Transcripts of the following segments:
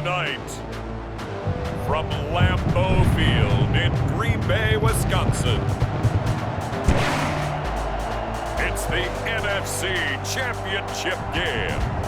tonight, from Lambeau Field in Green Bay, Wisconsin, it's the NFC Championship game.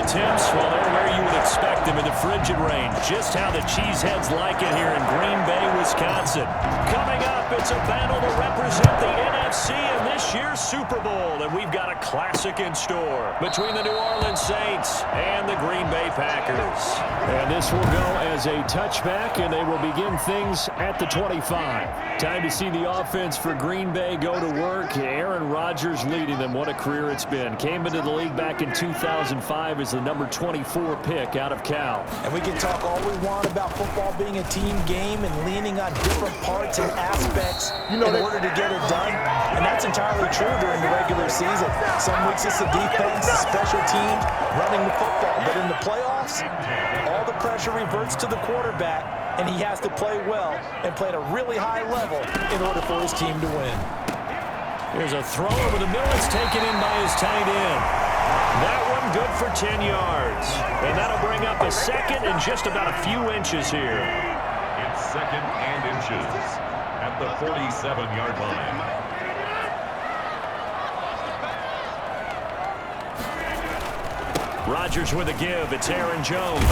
Temps, well, they're where you would expect them in the frigid rain. Just how the Cheeseheads like it here in Green Bay, Wisconsin. Coming up, it's a battle to represent the NFC in this year's Super Bowl. And we've got a classic in store between the New Orleans Saints and the Green Bay Packers. And this will go as a touchback, and they will begin things at the 25. Time to see the offense for Green Bay go to work. Aaron Rodgers leading them. What a career it's been. Came into the league back in 2005 as the number 24 pick out of Cal. And we can talk all we want about football being a team game and leaning on different parts and aspects in order to get it done. And that's entirely true during the regular season. Some weeks it's the defense, the special teams, running the football. But in the playoffs, all the pressure reverts to the quarterback, and he has to play well and play at a really high level in order for his team to win. Here's a throw over the middle. It's taken in by his tight end. That one good for 10 yards. And that'll bring up a second and just about a few inches here. It's second and inches at the 47-yard line. Rodgers with a give. It's Aaron Jones.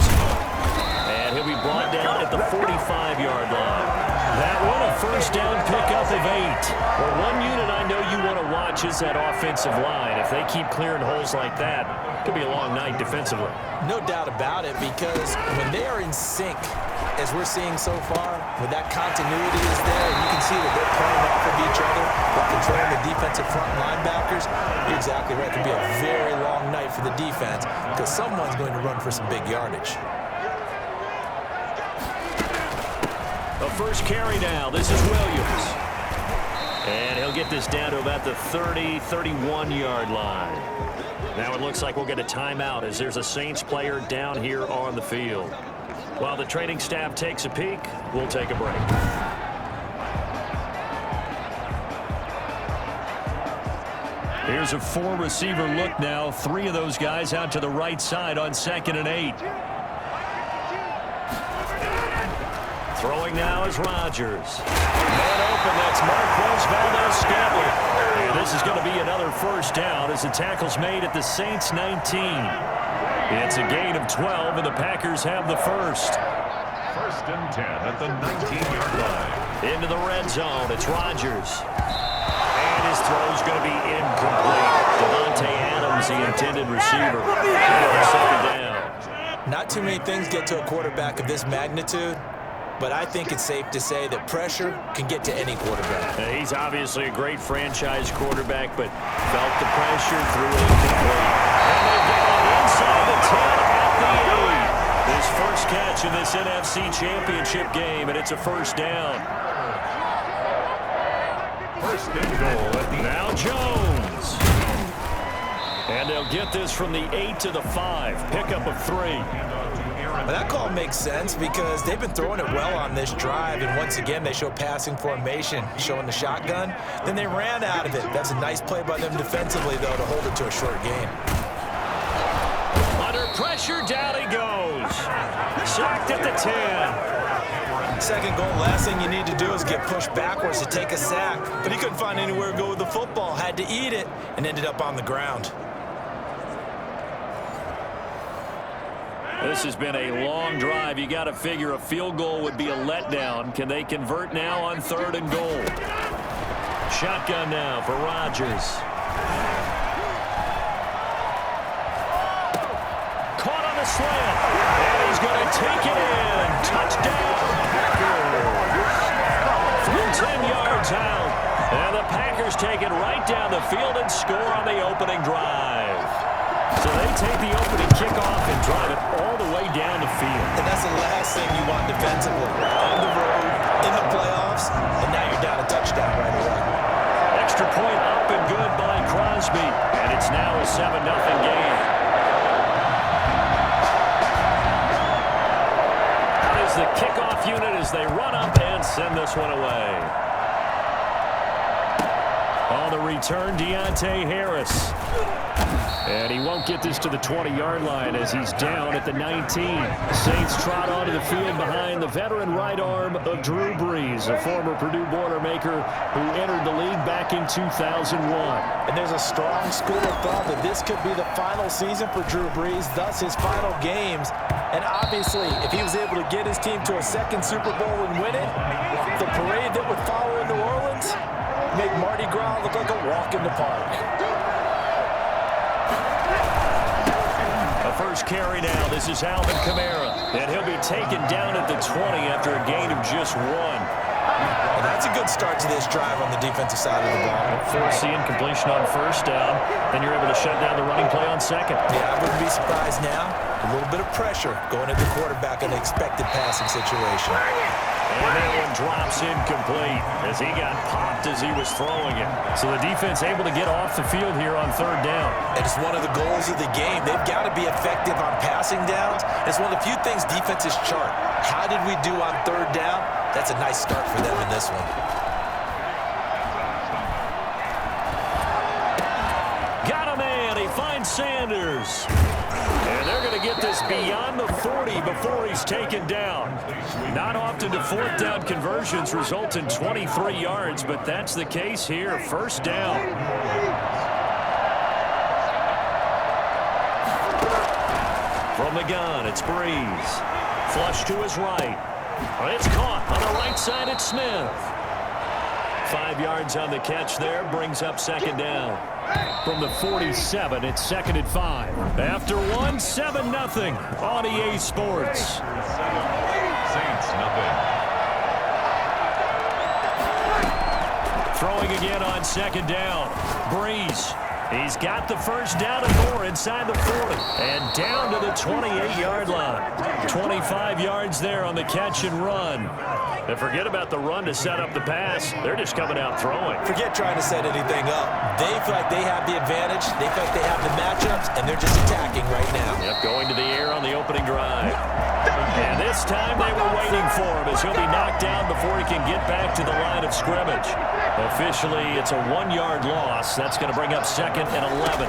And he'll be brought down at the 45-yard line. That one, a first down pickup of 8. Well, one unit I know you want to watch is that offensive line. If they keep clearing holes like that, it could be a long night defensively. No doubt about it, because when they are in sync, as we're seeing so far, when that continuity is there, and you can see that they're playing off of each other while controlling the defensive front linebackers, you're exactly right. It could be a very long night for the defense because someone's going to run for some big yardage. The first carry now. This is Williams. And he'll get this down to about the 30, 31-yard line. Now it looks like we'll get a timeout as there's a Saints player down here on the field. While the training staff takes a peek, we'll take a break. Here's a 4-receiver look now. 3 of those guys out to the right side on 2nd and 8. Throwing now is Rodgers. Man open, that's Marquez Valdes-Scantling. And this is going to be another first down as the tackle's made at the Saints 19. It's a gain of 12, and the Packers have the first. First and 10 at the 19-yard line. Into the red zone, it's Rodgers. And his throw's going to be incomplete. Davante Adams, the intended receiver. Second down. Not too many things get to a quarterback of this magnitude, but I think it's safe to say that pressure can get to any quarterback. He's obviously a great franchise quarterback, but felt the pressure, threw it incomplete. And they get it inside the 10 at the 8. His first catch in this NFC Championship game, and it's a first down. First and goal at the now Jones. And they'll get this from the 8 to the 5. Pickup of 3. Well, that call makes sense because they've been throwing it well on this drive, and once again they show passing formation, showing the shotgun. Then they ran out of it. That's a nice play by them defensively, though, to hold it to a short game. Under pressure, down he goes. Sacked at the 10. Second goal, last thing you need to do is get pushed backwards to take a sack. But he couldn't find anywhere to go with the football, had to eat it, and ended up on the ground. This has been a long drive. You got to figure a field goal would be a letdown. Can they convert now on 3rd and goal? Shotgun now for Rodgers. Caught on the slant. And he's going to take it in. Touchdown, Packers. From 10 yards out. And the Packers take it right down the field and score on the opening drive. So they take the opening kickoff and drive it all the way down the field. And that's the last thing you want defensively. On the road, in the playoffs, and now you're down a touchdown right away. Extra point up and good by Crosby. And it's now a 7-0 game. as they run up and send this one away. On the return, Deontay Harris. And he won't get this to the 20-yard line as he's down at the 19. Saints trot onto the field behind the veteran right arm of Drew Brees, a former Purdue Boilermaker who entered the league back in 2001. And there's a strong school of thought that this could be the final season for Drew Brees, thus his final games. And obviously, if he was able to get his team to a second Super Bowl and win it, the parade that would follow in New Orleans make Mardi Gras look like a walk in the park. First carry now. This is Alvin Kamara. And he'll be taken down at the 20 after a gain of just 1. And that's a good start to this drive on the defensive side of the ball. Force the incompletion on first down. Then you're able to shut down the running play on second. Yeah, I wouldn't be surprised now. A little bit of pressure going at the quarterback in an expected passing situation. And that one drops incomplete as he got popped as he was throwing it. So the defense able to get off the field here on third down. And it's one of the goals of the game. They've got to be effective on passing downs. It's one of the few things defenses chart. How did we do on third down? That's a nice start for them in this one. Got a man. He finds Sanders. And they're going to get this beyond the 40 before he's taken down. Not often do fourth down conversions result in 23 yards, but that's the case here. First down. From the gun, it's Brees. Flush to his right. It's caught on the right side. It's Smith. 5 yards on the catch there, brings up second down. From the 47, it's second and 5. After 1, 7-0 on EA Sports. Saints, nothing. Throwing again on second down. Brees. He's got the first down and more inside the 40. And down to the 28-yard line. 25 yards there on the catch and run. And forget about the run to set up the pass. They're just coming out throwing. Forget trying to set anything up. They feel like they have the advantage. They feel like they have the matchups, and they're just attacking right now. Yep, going to the air on the opening drive. And this time they were waiting for him as he'll be knocked down before he can get back to the line of scrimmage. Officially, it's a 1-yard loss. That's going to bring up second and 11.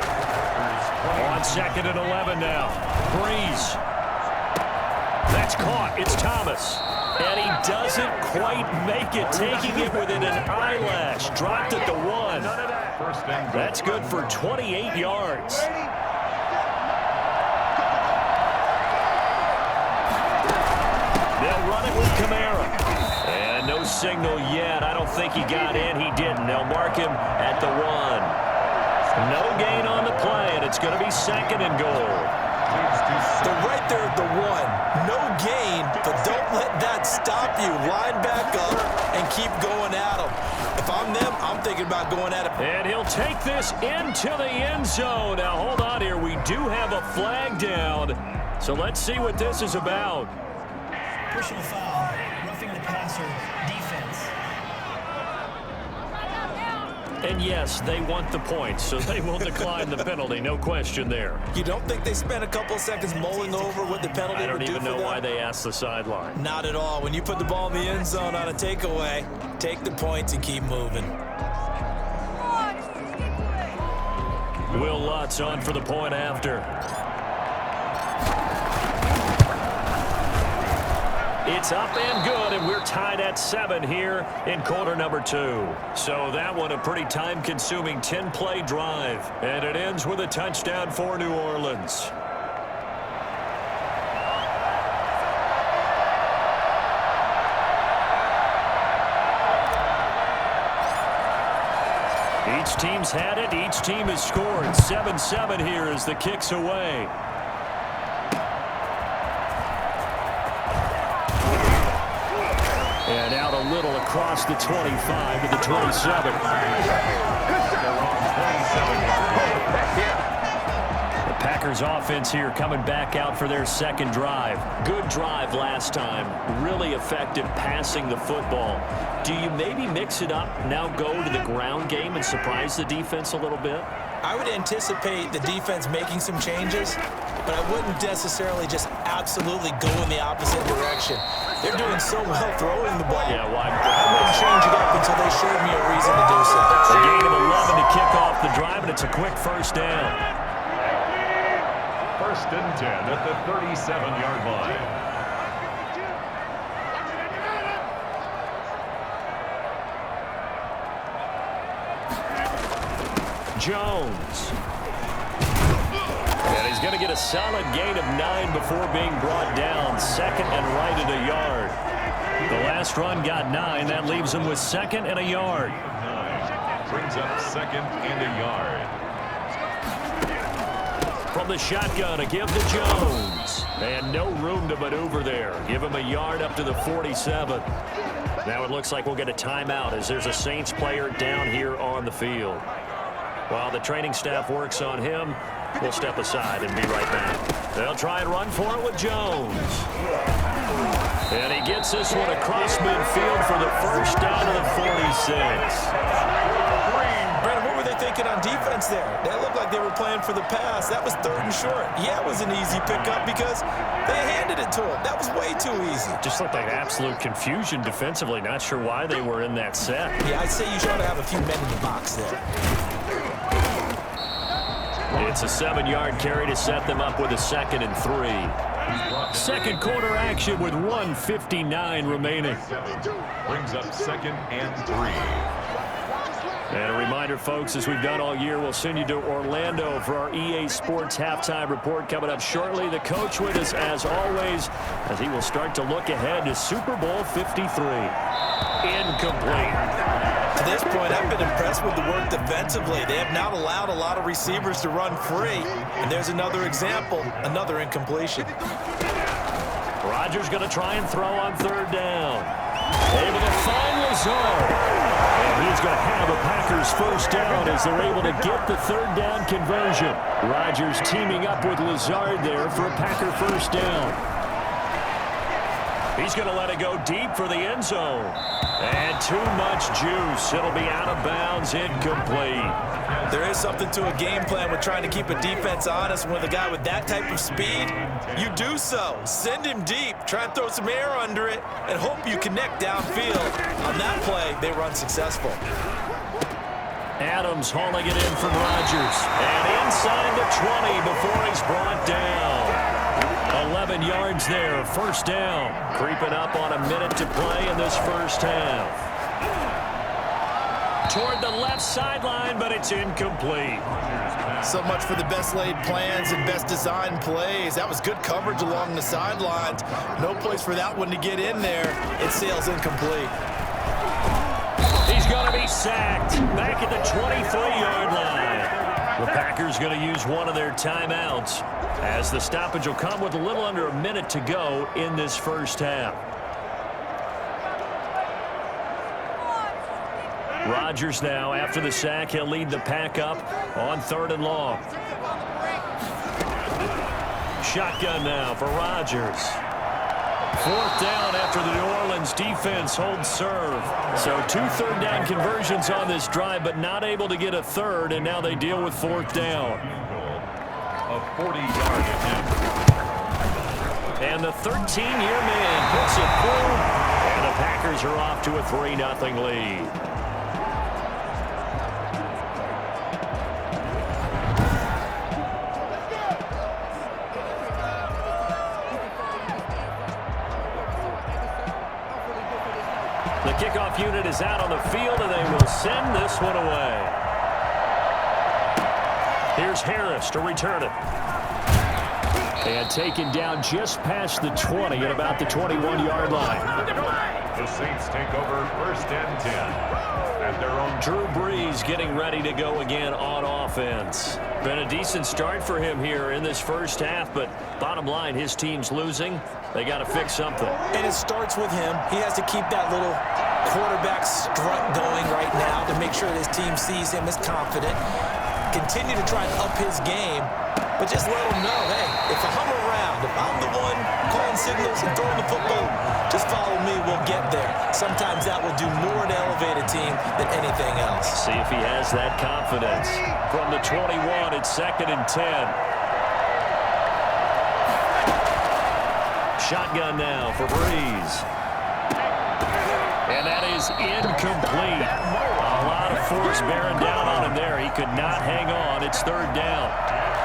On second and 11 now. Brees. That's caught. It's Thomas. And he doesn't quite make it, taking it within an eyelash. Dropped at the 1. That's good for 28 yards. They'll run it with Kamara. And no signal yet. I don't think he got in. He didn't. They'll mark him at the 1. No gain on the play, and it's going to be second and goal. They're right there at the 1. No gain, but don't let that stop you. Line back up and keep going at them. If I'm them, I'm thinking about going at it. And he'll take this into the end zone. Now, hold on here. We do have a flag down. So let's see what this is about. Personal foul, roughing the passer, defense. And yes, they want the points, so they will decline the penalty. No question there. You don't think they spent a couple of seconds mulling over what the penalty would do for them? I don't even know why they asked the sideline. Not at all. When you put the ball in the end zone on a takeaway, take the points and keep moving. Will Lutz on for the point after. It's up and good, and we're tied at 7 here in quarter number 2. So that one a pretty time-consuming 10-play drive, and it ends with a touchdown for New Orleans. Each team's had it. Each team has scored. 7-7 here as the kick's away. And out a little across the 25 to the 27. The Packers offense here coming back out for their second drive. Good drive last time. Really effective passing the football. Do you maybe mix it up, now go to the ground game and surprise the defense a little bit? I would anticipate the defense making some changes, but I wouldn't necessarily just absolutely go in the opposite direction. They're doing so well throwing the ball. Yeah, why? I wouldn't change it up until they showed me a reason to do so. A gain of 11 to kick off the drive, and it's a quick first down. First and 10 at the 37-yard line. Jones. And he's going to get a solid gain of 9 before being brought down. Second and right at a yard. The last run got 9. That leaves him with second and a yard. 9 brings up second and a yard. From the shotgun, a give to Jones. And no room to maneuver there. Give him a yard up to the 47. Now it looks like we'll get a timeout as there's a Saints player down here on the field. While the training staff works on him, we'll step aside and be right back. They'll try and run for it with Jones. And he gets this one across midfield for the first down of the 46. Brandon, what were they thinking on defense there? They looked like they were playing for the pass. That was 3rd and short. Yeah, it was an easy pickup because they handed it to him. That was way too easy. Just looked like absolute confusion defensively. Not sure why they were in that set. Yeah, I'd say you try to have a few men in the box there. It's a 7-yard carry to set them up with a 2nd and 3. Second quarter action with 1:59 remaining. Brings up second and 3. And a reminder, folks, as we've done all year, we'll send you to Orlando for our EA Sports halftime report coming up shortly. The coach with us, as always, as he will start to look ahead to Super Bowl 53. Incomplete. To this point, I've been impressed with the work defensively. They have not allowed a lot of receivers to run free. And there's another example, another incompletion. Rodgers going to try and throw on 3rd down. Able to find Lazard. And he's going to have a Packers first down as they're able to get the 3rd down conversion. Rodgers teaming up with Lazard there for a Packer first down. He's going to let it go deep for the end zone. And too much juice. It'll be out of bounds, incomplete. There is something to a game plan with trying to keep a defense honest. With a guy with that type of speed, you do so. Send him deep. Try and throw some air under it and hope you connect downfield. On that play, they were unsuccessful. Adams hauling it in from Rodgers. And inside the 20 before he's brought down. 11 yards there, first down. Creeping up on a minute to play in this first half. Toward the left sideline, but it's incomplete. So much for the best laid plans and best designed plays. That was good coverage along the sidelines. No place for that one to get in there. It sails incomplete. He's going to be sacked back at the 23-yard line. The Packers going to use one of their timeouts as the stoppage will come with a little under a minute to go in this first half. Rodgers now, after the sack, he'll lead the pack up on 3rd and long. Shotgun now for Rodgers. 4th down after the New Orleans defense holds serve. So 2 3rd down conversions on this drive, but not able to get a 3rd, and now they deal with 4th down. A 40-yard attempt. And the 13-year man puts it through, and the Packers are off to a 3-0 lead. The kickoff unit is out on the field, and they will send this one away. Here's Harris to return it. And taken down just past the 20 at about the 21-yard line. The Saints take over first and 10 at their own. Drew Brees getting ready to go again on offense. Been a decent start for him here in this first half, but bottom line, his team's losing. They got to fix something. And it starts with him. He has to keep that little quarterback strut going right now to make sure his team sees him as confident. Continue to try and up his game. but just let them know, hey, if I'm around, if I'm the one calling signals and throwing the football, just follow me, we'll get there. Sometimes that will do more to elevate a team than anything else. See if he has that confidence. From the 21, it's 2nd and 10. Shotgun now for Breeze. And that is incomplete. A lot of force bearing down on him there. He could not hang on. It's 3rd down.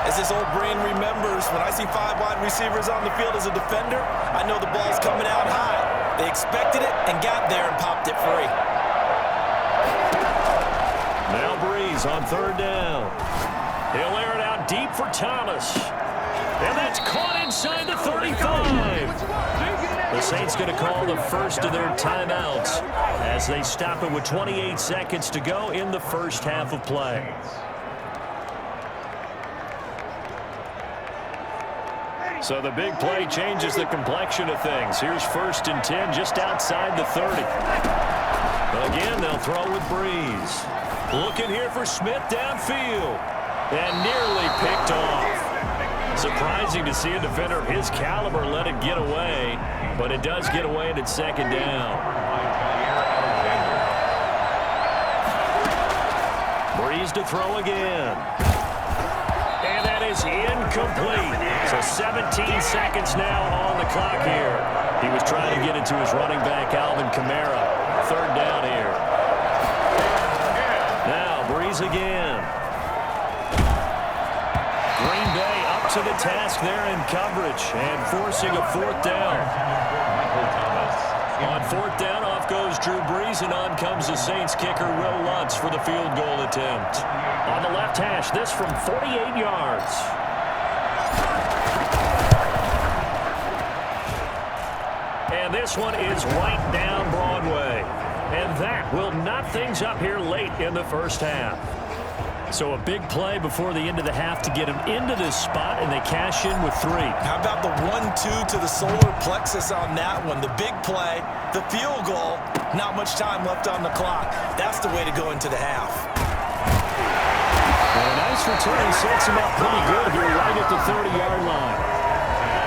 As this old brain remembers, when I see 5 wide receivers on the field as a defender, I know the ball's coming out high. They expected it and got there and popped it free. Now Breeze on 3rd down. He'll air it out deep for Thomas. And that's caught inside the 35. The Saints going to call the first of their timeouts as they stop it with 28 seconds to go in the first half of play. So the big play changes the complexion of things. Here's 1st and 10 just outside the 30. Again, they'll throw with Breeze. Looking here for Smith downfield. And nearly picked off. Surprising to see a defender of his caliber let it get away, but it does get away and it's 2nd down. Breeze to throw again. And that is incomplete. So 17 seconds now on the clock here. He was trying to get it to his running back, Alvin Kamara. 3rd down here. Now Breeze again. Green Bay up to the task there in coverage and forcing a 4th down. On 4th down, off goes Drew Brees, and on comes the Saints kicker, Will Lutz, for the field goal attempt. On the left hash, this from 48 yards. And this one is right down Broadway. And that will knot things up here late in the first half. So a big play before the end of the half to get him into this spot, and they cash in with 3. How about the 1-2 to the solar plexus on that one? The big play, the field goal, not much time left on the clock. That's the way to go into the half. And a nice return sets him up pretty good here right at the 30-yard line.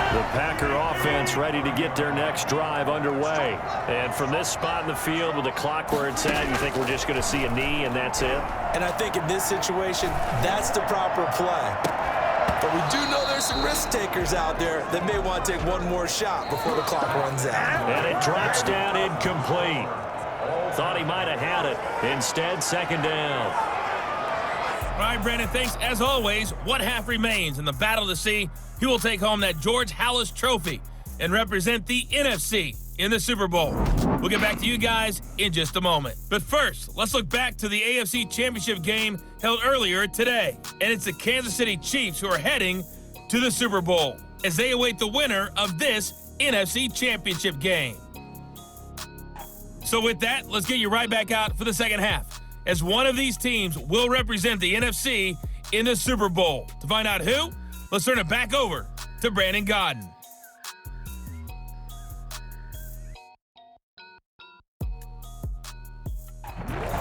The Packer offense ready to get their next drive underway. And from this spot in the field with the clock where it's at, you think we're just going to see a knee and that's it? And I think in this situation, that's the proper play. But we do know there's some risk takers out there that may want to take one more shot before the clock runs out. And it drops down incomplete. Thought he might have had it. Instead, 2nd down. All right, Brandon, thanks. As always, one half remains in the battle to see who will take home that George Halas Trophy and represent the NFC in the Super Bowl. We'll get back to you guys in just a moment. But first, let's look back to the AFC Championship game held earlier today. And it's the Kansas City Chiefs who are heading to the Super Bowl as they await the winner of this NFC Championship game. So with that, let's get you right back out for the second half, as one of these teams will represent the NFC in the Super Bowl. To find out who, let's turn it back over to Brandon Gaudin.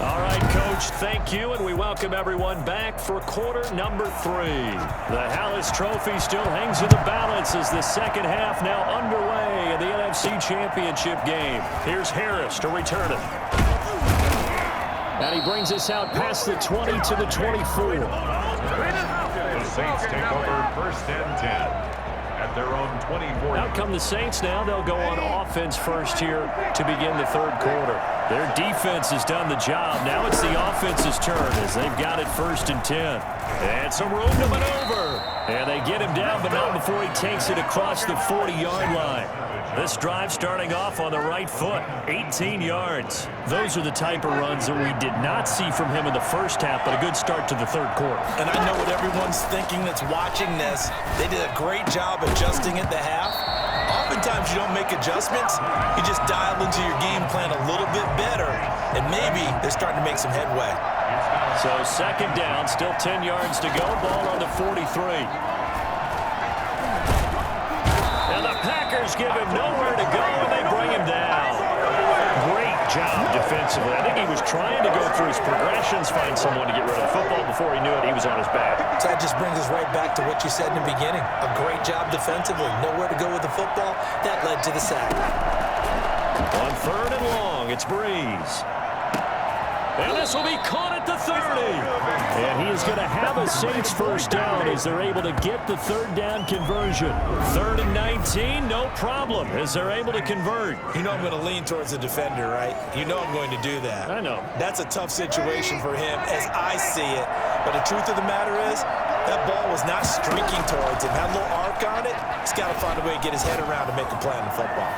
All right, Coach, thank you, and we welcome everyone back for quarter number 3. The Halas Trophy still hangs in the balance as the second half now underway in the NFC Championship game. Here's Harris to return it. And he brings us out past the 20 to the 24. The Saints take over 1st and 10 at their own 24. Out come the Saints now. They'll go on offense first here to begin the third quarter. Their defense has done the job. Now it's the offense's turn as they've got it 1st and 10. And some room to maneuver. And they get him down, but not before he takes it across the 40-yard line. This drive starting off on the right foot, 18 yards. Those are the type of runs that we did not see from him in the first half, but a good start to the third quarter. And I know what everyone's thinking that's watching this. They did a great job adjusting at the half. Oftentimes you don't make adjustments. You just dial into your game plan a little bit better, and maybe they're starting to make some headway. So 2nd down, still 10 yards to go. Ball on the 43. And the Packers give him nowhere to go, and they bring him down. Great job defensively. I think he was trying to go through his progressions, find someone to get rid of the football. Before he knew it, he was on his back. So that just brings us right back to what you said in the beginning. A great job defensively. Nowhere to go with the football. That led to the sack. On 3rd and long, it's Breeze. And this will be caught at the 30. And he is going to have a Saints first down as they're able to get the 3rd down conversion. 3rd and 19, no problem as they're able to convert. You know I'm going to lean towards the defender, right? You know I'm going to do that. I know. That's a tough situation for him as I see it. But the truth of the matter is, that ball was not streaking towards him. Had a little arc on it. He's got to find a way to get his head around to make a play in the football.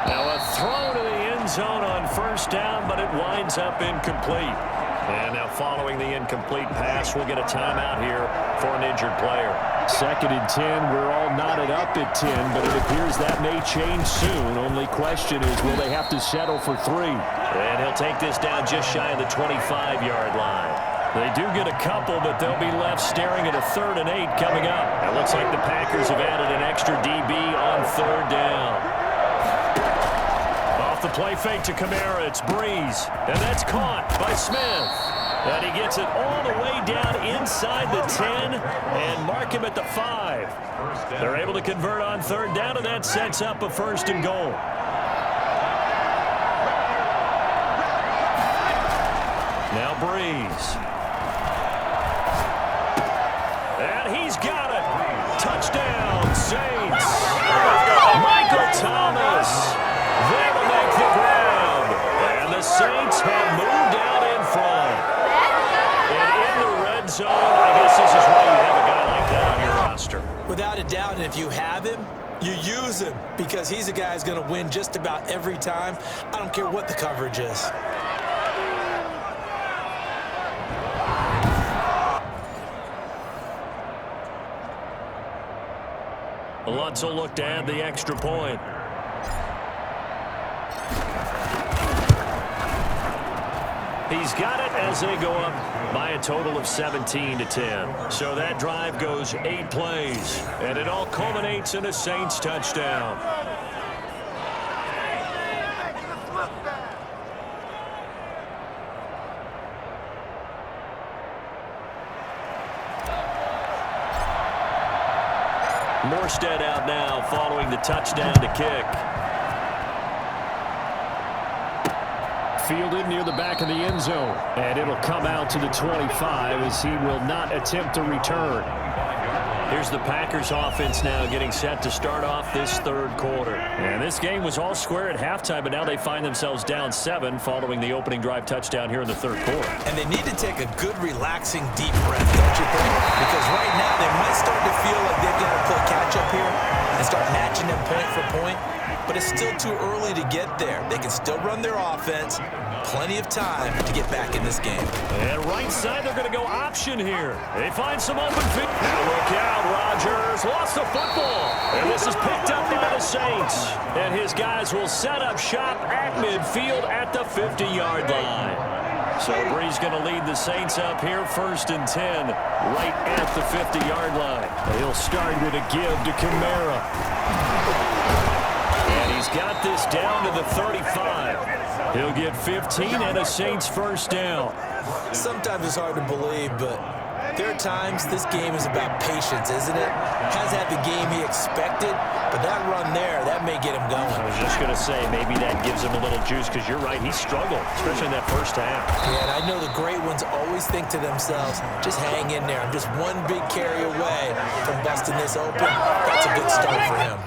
Now a throw to the end zone on first down, but it winds up incomplete. And now following the incomplete pass, we'll get a timeout here for an injured player. 2nd and 10, we're all knotted up at 10, but it appears that may change soon. Only question is, will they have to settle for 3? And he'll take this down just shy of the 25-yard line. They do get a couple, but they'll be left staring at a 3rd and 8 coming up. It looks like the Packers have added an extra DB on 3rd down. The play fake to Kamara. It's Breeze. And that's caught by Smith. And he gets it all the way down inside the 10 and mark him at the 5. They're able to convert on 3rd down, and that sets up a 1st and goal. Now Breeze. And he's got it. Touchdown, Saints. Michael Thomas. There to make the grab. And the Saints have moved out in front. And in the red zone, I guess this is why you have a guy like that on your roster. Without a doubt, and if you have him, you use him because he's a guy who's going to win just about every time. I don't care what the coverage is. Lutz will look to add the extra point. He's got it as they go up by a total of 17-10. So that drive goes 8 plays, and it all culminates in a Saints touchdown. Morstead out now following the touchdown to kick. Fielded near the back of the end zone, and it'll come out to the 25 as he will not attempt to return. Here's the Packers offense now getting set to start off this 3rd quarter. And this game was all square at halftime, but now they find themselves down 7 following the opening drive touchdown here in the 3rd quarter. And they need to take a good, relaxing, deep breath, don't you think? Because right now they might start to feel like they've got to play catch-up here and start matching them point for point. But it's still too early to get there. They can still run their offense. Plenty of time to get back in this game. And right side, they're going to go option here. They find some open field. Now look out, Rodgers lost the football. And this is picked up by the Saints. And his guys will set up shop at midfield at the 50-yard line. So Breeze going to lead the Saints up here 1st and 10 right at the 50-yard line. He'll start with a give to Kamara. And he's got this down to the 35. He'll get 15 and a Saints first down. Sometimes it's hard to believe, but there are times this game is about patience, isn't it? Has had the game he expected, but that run there, that may get him going. I was just going to say, maybe that gives him a little juice, because you're right, he struggled, especially in that first half. Yeah, and I know the great ones always think to themselves, just hang in there. I'm just one big carry away from busting this open. That's a good start for him.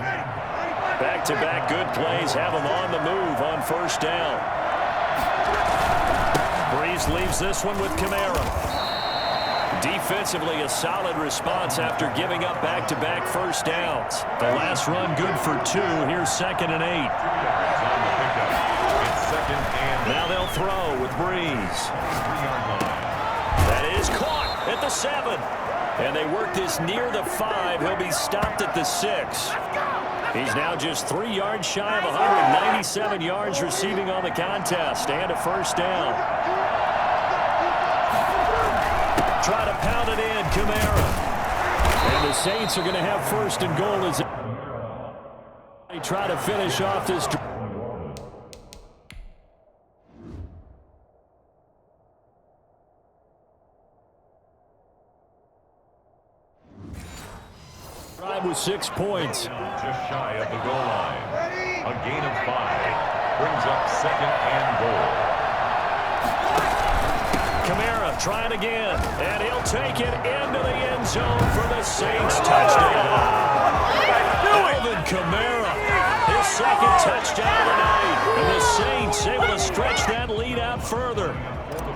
Back-to-back good plays have him on the move on first down. Breeze leaves this one with Kamara. Defensively, a solid response after giving up back-to-back first downs. The last run good for 2. Here's 2nd and 8. Now they'll throw with Breeze. That is caught at the 7. And they work this near the 5. He'll be stopped at the 6. He's now just 3 yards shy of 197 yards receiving on the contest and a first down. Try to pound it in, Kamara. And the Saints are going to have 1st and goal as they try to finish off this. Drive with 6 points. Just shy of the goal line. A gain of 5 brings up second and goal. Kamara trying again, and he'll take it into the end zone for the Saints touchdown. Alvin Kamara, his second touchdown of the night, and the Saints able to stretch that lead out further.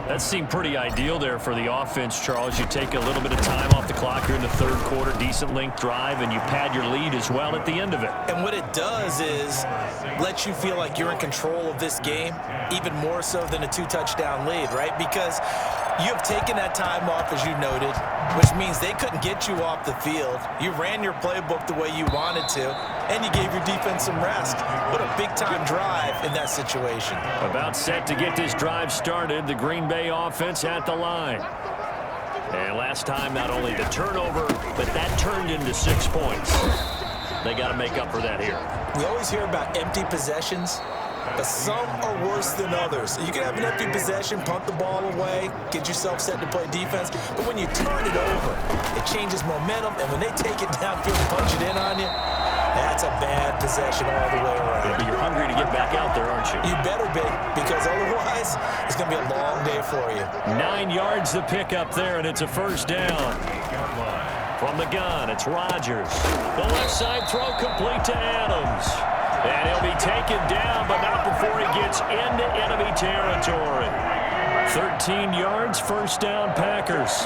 That seemed pretty ideal there for the offense, Charles. You take a little bit of time off the clock here in the third quarter, decent length drive, and you pad your lead as well at the end of it. And what it does is let you feel like you're in control of this game, even more so than a 2-touchdown lead, right? Because you have taken that time off, as you noted, which means they couldn't get you off the field. You ran your playbook the way you wanted to, and you gave your defense some rest. What a big-time drive in that situation. About set to get this drive started, the Green Bay offense at the line. And last time, not only the turnover, but that turned into 6 points. They got to make up for that here. We always hear about empty possessions, but some are worse than others. You can have an empty possession, punt the ball away, get yourself set to play defense, but when you turn it over, it changes momentum, and when they take it downfield and punch it in on you, that's a bad possession all the way around. Yeah, but you're hungry to get back out there, aren't you? You better be, because otherwise, it's going to be a long day for you. 9 yards to pick up there, and it's a first down. From the gun, it's Rodgers. The left side throw complete to Adams. And he'll be taken down, but not before he gets into enemy territory. 13 yards, first down, Packers.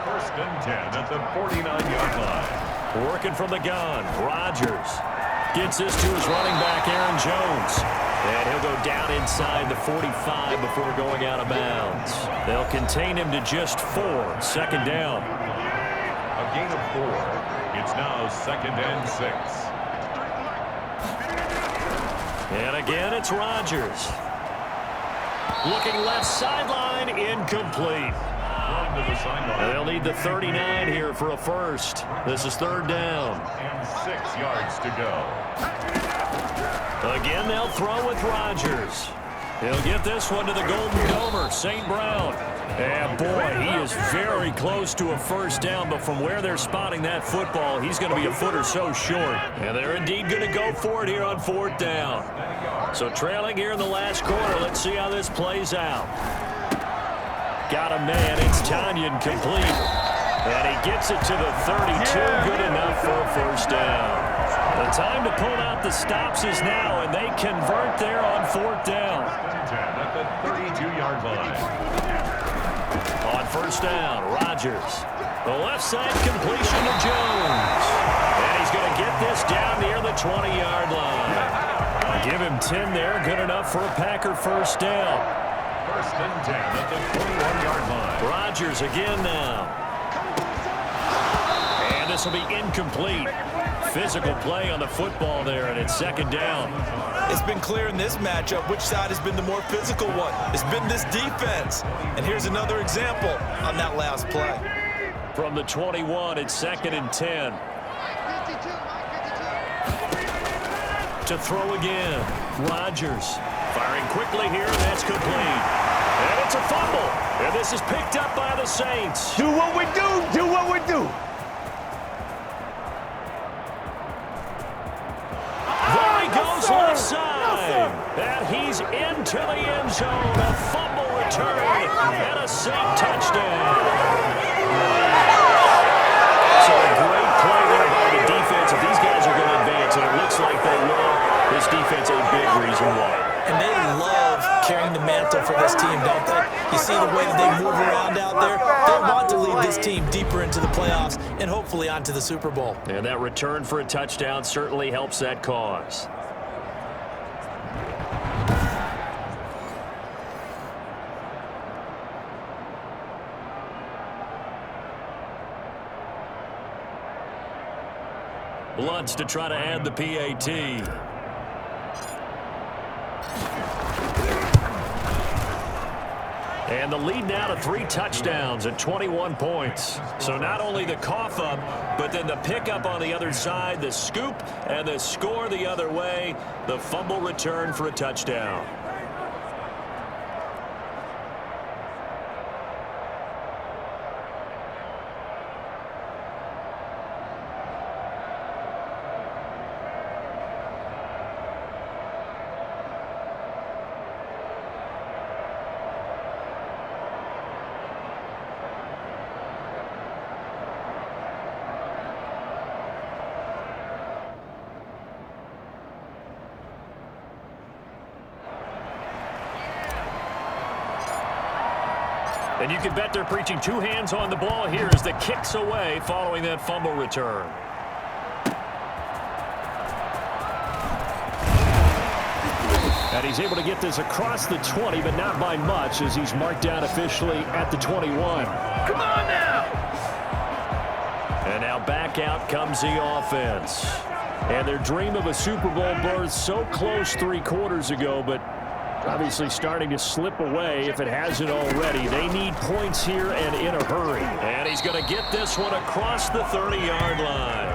First and 10 at the 49-yard line. Working from the gun, Rodgers gets this to his running back, Aaron Jones. And he'll go down inside the 45 before going out of bounds. They'll contain him to just 4, second down. A gain of 4. It's now second and 6. And again, it's Rodgers. Looking left sideline, incomplete. Run to the sideline. They'll need the 39 here for a first. This is third down. And 6 yards to go. Again, they'll throw with Rodgers. He'll get this one to the Golden Domer, St. Brown. And boy, he is very close to a first down, but from where they're spotting that football, he's going to be a foot or so short. And they're indeed going to go for it here on fourth down. So trailing here in the last quarter, let's see how this plays out. Got a man, it's Tanyan complete. And he gets it to the 32, good enough for a first down. The time to pull out the stops is now, and they convert there on fourth down. At the 32-yard line. On first down, Rodgers. The left side completion to Jones. And he's going to get this down near the 20-yard line. Give him 10 there, good enough for a Packer first down. First and 10 at the 21-yard line. Rodgers again now. And this will be incomplete. Physical play on the football there, and it's second down. It's been clear in this matchup which side has been the more physical one. It's been this defense. And here's another example on that last play. From the 21, it's second and 10. To throw again, Rodgers. Firing quickly here, and that's complete. And it's a fumble. And this is picked up by the Saints. Do what we do. Do what we do. There he goes left side. And he's into the end zone. A fumble return and a Saint touchdown. So a great play there by the defense. If these guys are going to advance, and it looks like they will, this defense a big reason why. And they love carrying the mantle for this team, don't they? You see the way that they move around out there? They want to lead this team deeper into the playoffs and hopefully onto the Super Bowl. And that return for a touchdown certainly helps that cause. Lutz to try to add the PAT. And the lead now to 3 touchdowns at 21 points. So not only the cough up, but then the pickup on the other side, the scoop, and the score the other way, the fumble return for a touchdown. And you can bet they're preaching two hands on the ball here as the kick's away following that fumble return. And he's able to get this across the 20, but not by much as he's marked down officially at the 21. Come on now! And now back out comes the offense. And their dream of a Super Bowl berth so close 3 quarters ago, but obviously starting to slip away if it hasn't already. They need points here and in a hurry. And he's going to get this one across the 30-yard line.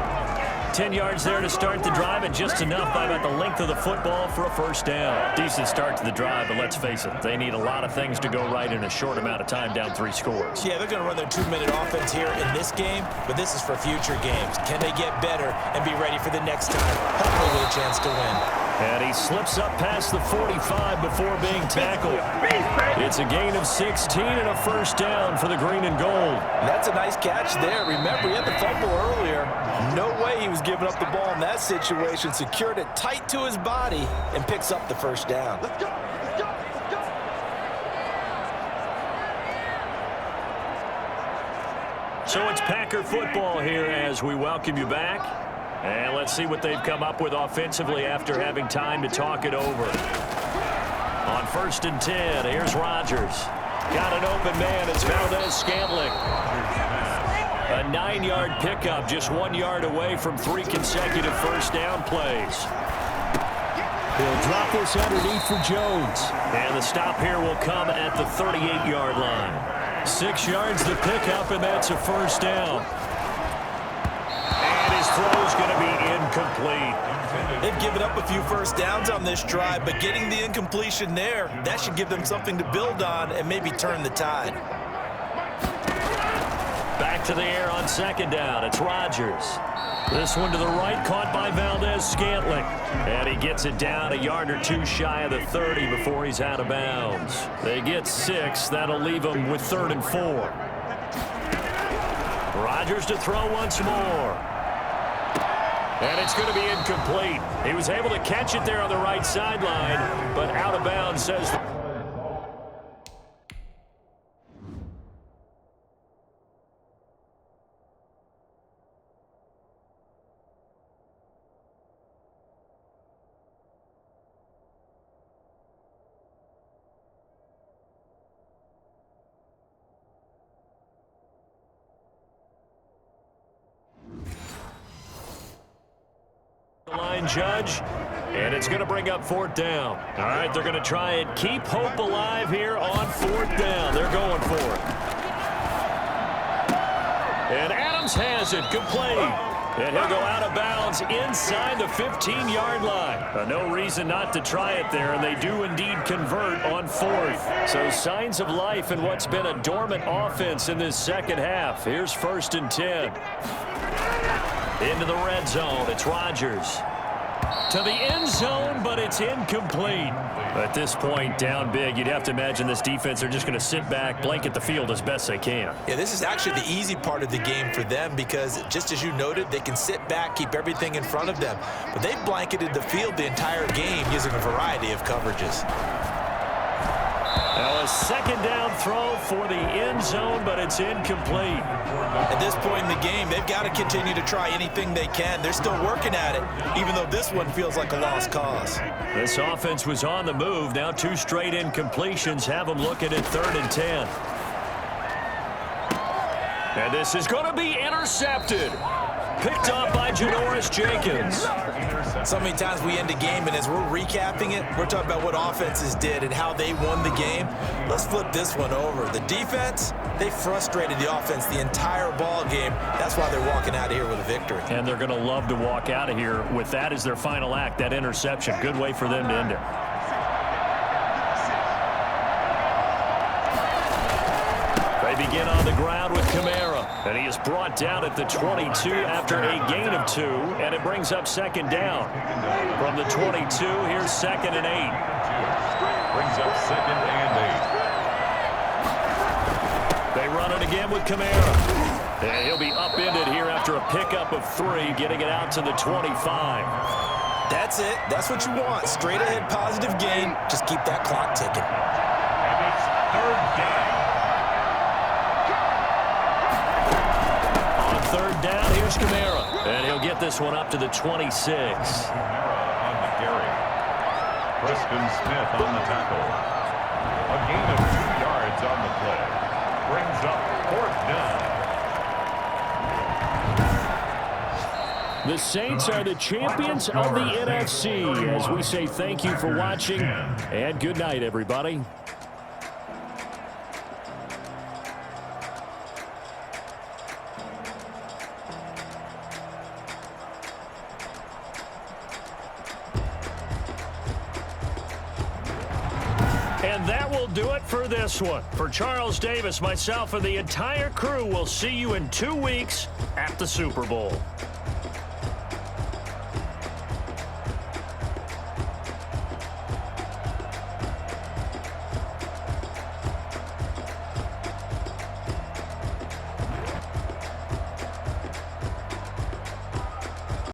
10 yards there to start the drive, and just enough by about the length of the football for a first down. Decent start to the drive, but let's face it, they need a lot of things to go right in a short amount of time, down 3 scores. Yeah, they're going to run their 2-minute offense here in this game, but this is for future games. Can they get better and be ready for the next time? Hopefully with a chance to win. And he slips up past the 45 before being tackled. It's a gain of 16 and a first down for the green and gold. That's a nice catch there. Remember, he had the fumble earlier. No way he was giving up the ball in that situation. Secured it tight to his body and picks up the first down. Let's go! Let's go! Let's go! So it's Packer football here as we welcome you back. And let's see what they've come up with offensively after having time to talk it over. On 1st and 10, here's Rodgers. Got an open man. It's Valdez-Scantling. A 9-yard pickup, just 1 yard away from 3 consecutive first down plays. He'll drop this underneath for Jones. And the stop here will come at the 38-yard line. 6 yards the pickup, and that's a first down. And his throw is going to be incomplete. They've given up a few first downs on this drive, but getting the incompletion there, that should give them something to build on and maybe turn the tide. Back to the air on 2nd down. It's Rodgers. This one to the right, caught by Valdez-Scantling. And he gets it down a yard or 2 shy of the 30 before he's out of bounds. They get 6. That'll leave them with 3rd and 4. Rodgers to throw once more. And it's going to be incomplete. He was able to catch it there on the right sideline, but out of bounds, says the line judge, and it's going to bring up 4th down. All right, they're going to try and keep hope alive here on 4th down. They're going for it. And Adams has it, complete. And he'll go out of bounds inside the 15-yard line. No reason not to try it there, and they do indeed convert on 4th. So signs of life in what's been a dormant offense in this second half. Here's 1st and 10. Into the red zone, it's Rodgers. To the end zone, but it's incomplete. At this point, down big, you'd have to imagine this defense are just going to sit back, blanket the field as best they can. Yeah, this is actually the easy part of the game for them because, just as you noted, they can sit back, keep everything in front of them. But they've blanketed the field the entire game using a variety of coverages. Now a 2nd down throw for the end zone, but it's incomplete. At this point in the game, they've got to continue to try anything they can. They're still working at it, even though this one feels like a lost cause. This offense was on the move. Now 2 straight incompletions have them looking at 3rd and 10. And this is going to be intercepted. Picked off by Janoris Jenkins. So many times we end a game, and as we're recapping it, we're talking about what offenses did and how they won the game. Let's flip this one over. The defense, they frustrated the offense the entire ball game. That's why they're walking out of here with a victory. And they're going to love to walk out of here with that as their final act, that interception. Good way for them to end it. They begin on the ground with Kamara, and he is brought down at the 22 after a gain of 2, and it brings up 2nd down. From the 22, here's 2nd and 8. Brings up 2nd and 8. They run it again with Kamara, and he'll be upended here after a pickup of 3, getting it out to the 25. That's it. That's what you want. Straight ahead positive gain. Just keep that clock ticking. And it's 3rd down. third down. Here's Kamara. And he'll get this one up to the 26. Kamara on the carry. Preston Smith on the tackle. A gain of 2 yards on the play. Brings up 4th down. The Saints are the champions of the NFC. As we say thank you for watching, and good night, everybody. And that will do it for this one. For Charles Davis, myself, and the entire crew, we'll see you in 2 weeks at the Super Bowl.